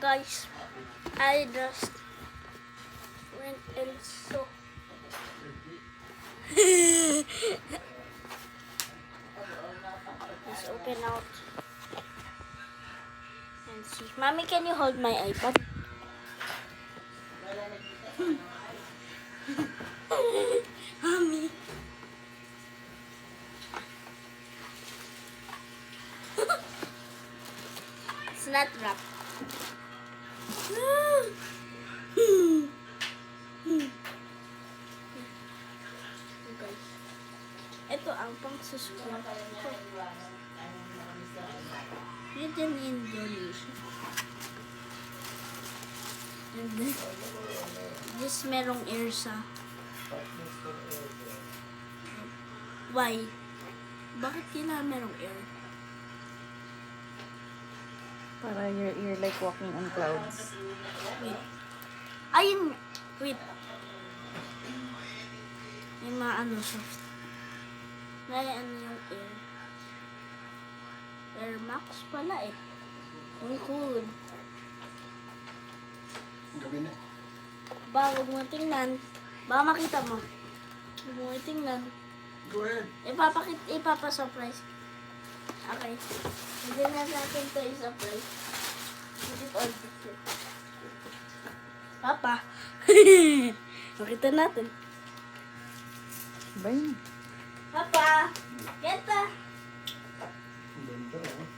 Guys, I just went and saw. Let's open out and see. Mommy, can you hold my iPad? Mommy. It's not wrapped. Guys, ito ang pang-subscribe ko. Yun din in Indonesia. And then, this merong air sa. Why? Bakit kailangan merong air? Para you're like walking on clouds. Wait. Ayun. Wait. May mga ano soft. May ano yung air. Air Max pala eh. Ang cool. Gabi na. Ba, huwag mo tingnan. Baka makita mo. Huwag mo tingnan. Go ahead. Ipapasurprise. Okay. Hindi na natin ito i-surprise. Put it on. Papa. Makita natin. Ba yun? Papa. Get pa. Ang ganda, oh.